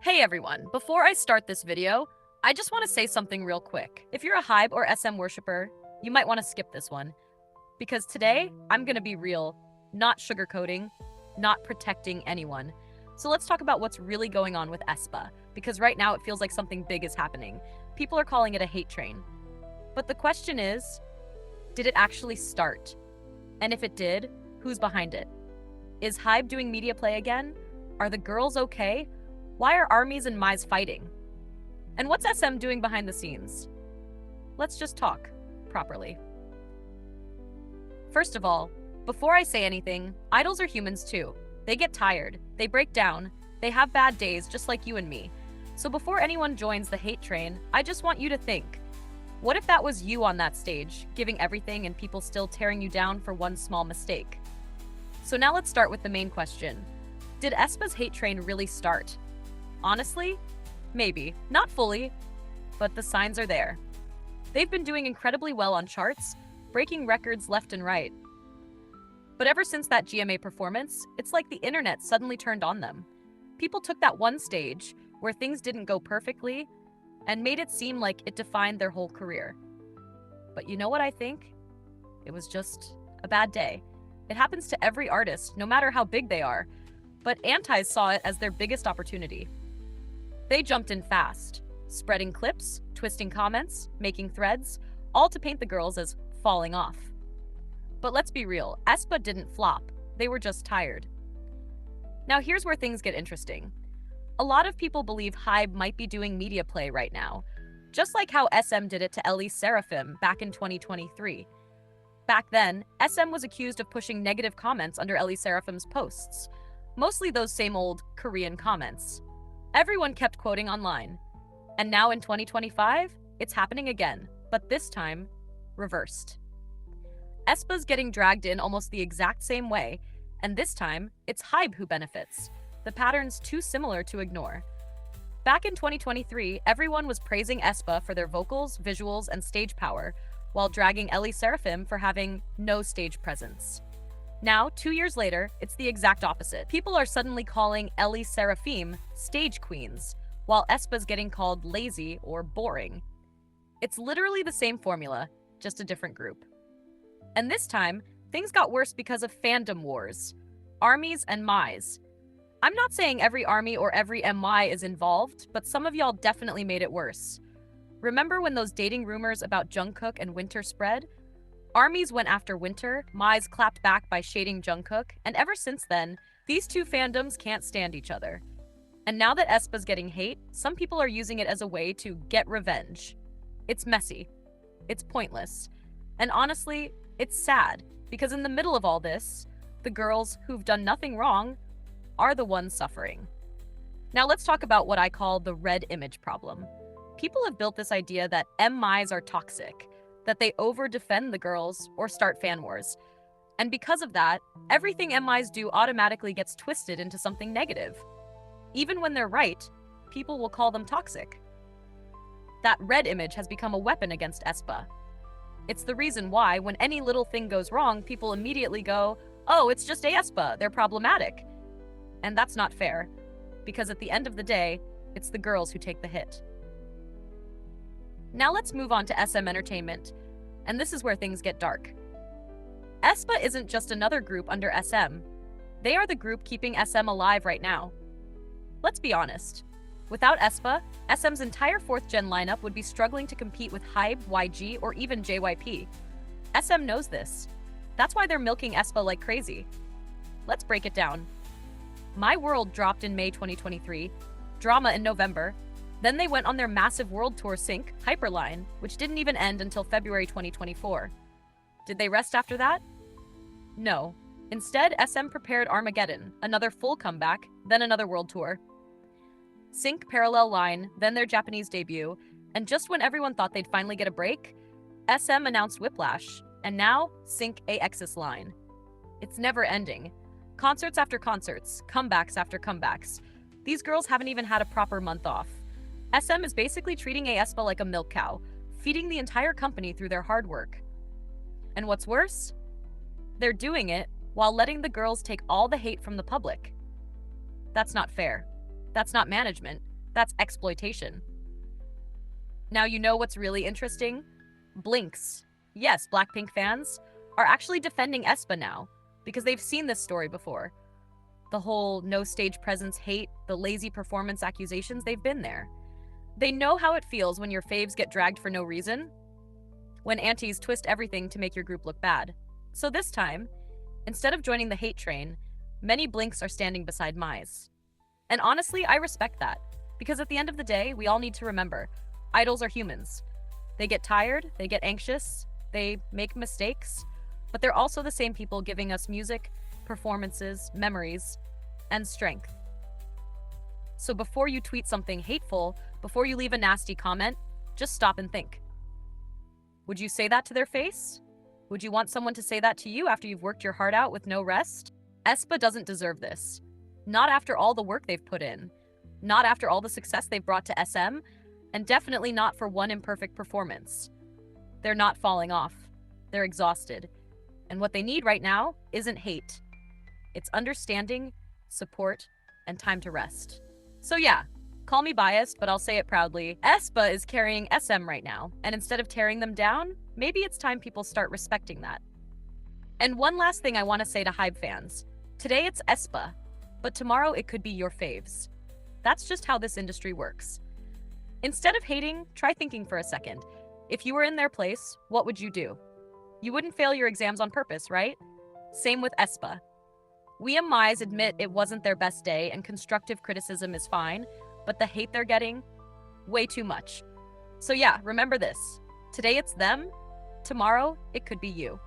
Hey everyone, before I start this video, I just want to say something real quick. If you're a HYBE or SM worshiper, you might want to skip this one. Because today, I'm going to be real, not sugarcoating, not protecting anyone. So let's talk about what's really going on with Aespa, because right now it feels like something big is happening. People are calling it a hate train. But the question is, did it actually start? And if it did, who's behind it? Is HYBE doing media play again? Are the girls okay? Why are armies and MYs fighting? And what's SM doing behind the scenes? Let's just talk properly. First of all, before I say anything, idols are humans too. They get tired, they break down, they have bad days just like you and me. So before anyone joins the hate train, I just want you to think, what if that was you on that stage, giving everything and people still tearing you down for one small mistake? So now let's start with the main question. Did Aespa's hate train really start? Honestly, maybe. Not fully, but the signs are there. They've been doing incredibly well on charts, breaking records left and right. But ever since that GMA performance, it's like the internet suddenly turned on them. People took that one stage, where things didn't go perfectly, and made it seem like it defined their whole career. But you know what I think? It was just a bad day. It happens to every artist, no matter how big they are. But antis saw it as their biggest opportunity. They jumped in fast, spreading clips, twisting comments, making threads, all to paint the girls as falling off. But let's be real, Aespa didn't flop. They were just tired. Now here's where things get interesting. A lot of people believe HYBE might be doing media play right now, just like how SM did it to SSERAFIM back in 2023. Back then, SM was accused of pushing negative comments under SSERAFIM's posts, mostly those same old Korean comments. Everyone kept quoting online. And now in 2025, it's happening again, but this time, reversed. Aespa's getting dragged in almost the exact same way, and this time, it's HYBE who benefits. The pattern's too similar to ignore. Back in 2023, everyone was praising Aespa for their vocals, visuals, and stage power, while dragging SSERAFIM for having no stage presence. Now, 2 years later, it's the exact opposite. People are suddenly calling SSERAFIM stage queens, while Aespa's getting called lazy or boring. It's literally the same formula, just a different group. And this time, things got worse because of fandom wars. Armies and MYs. I'm not saying every army or every MY is involved, but some of y'all definitely made it worse. Remember when those dating rumors about Jungkook and Winter spread? Armies went after Winter, MYs clapped back by shading Jungkook, and ever since then, these two fandoms can't stand each other. And now that Aespa's getting hate, some people are using it as a way to get revenge. It's messy. It's pointless. And honestly, it's sad, because in the middle of all this, the girls who've done nothing wrong are the ones suffering. Now let's talk about what I call the red image problem. People have built this idea that MYs are toxic, that they over-defend the girls or start fan wars. And because of that, everything MYs do automatically gets twisted into something negative. Even when they're right, people will call them toxic. That red image has become a weapon against Aespa. It's the reason why, when any little thing goes wrong, people immediately go, oh, it's just Aespa, they're problematic. And that's not fair, because at the end of the day, it's the girls who take the hit. Now let's move on to SM Entertainment, and this is where things get dark. Aespa isn't just another group under SM. They are the group keeping SM alive right now. Let's be honest. Without Aespa, SM's entire 4th gen lineup would be struggling to compete with HYBE, YG, or even JYP. SM knows this. That's why they're milking Aespa like crazy. Let's break it down. My World dropped in May 2023, Drama in November, then they went on their massive world tour sync, Hyperline, which didn't even end until February 2024. Did they rest after that? No. Instead, SM prepared Armageddon, another full comeback, then another world tour. Sync Parallel Line, then their Japanese debut, and just when everyone thought they'd finally get a break, SM announced Whiplash, and now Sync AXIS Line. It's never ending. Concerts after concerts, comebacks after comebacks. These girls haven't even had a proper month off. SM is basically treating Aespa like a milk cow, feeding the entire company through their hard work. And what's worse? They're doing it while letting the girls take all the hate from the public. That's not fair. That's not management. That's exploitation. Now you know what's really interesting? Blinks, yes, Blackpink fans, are actually defending Aespa now because they've seen this story before. The whole no stage presence hate, the lazy performance accusations, they've been there. They know how it feels when your faves get dragged for no reason, when antis twist everything to make your group look bad. So this time, instead of joining the hate train, many Blinks are standing beside MYs. And honestly, I respect that, because at the end of the day, we all need to remember, idols are humans. They get tired, they get anxious, they make mistakes, but they're also the same people giving us music, performances, memories, and strength. So before you tweet something hateful, before you leave a nasty comment, just stop and think. Would you say that to their face? Would you want someone to say that to you after you've worked your heart out with no rest? Aespa doesn't deserve this. Not after all the work they've put in. Not after all the success they've brought to SM, and definitely not for one imperfect performance. They're not falling off. They're exhausted. And what they need right now isn't hate. It's understanding, support, and time to rest. So yeah, call me biased, but I'll say it proudly. Aespa is carrying SM right now, and instead of tearing them down, maybe it's time people start respecting that. And one last thing I want to say to HYBE fans. Today it's Aespa, but tomorrow it could be your faves. That's just how this industry works. Instead of hating, try thinking for a second. If you were in their place, what would you do? You wouldn't fail your exams on purpose, right? Same with Aespa. We MYs admit it wasn't their best day and constructive criticism is fine, but the hate they're getting, way too much. So yeah, remember this. Today it's them, tomorrow it could be you.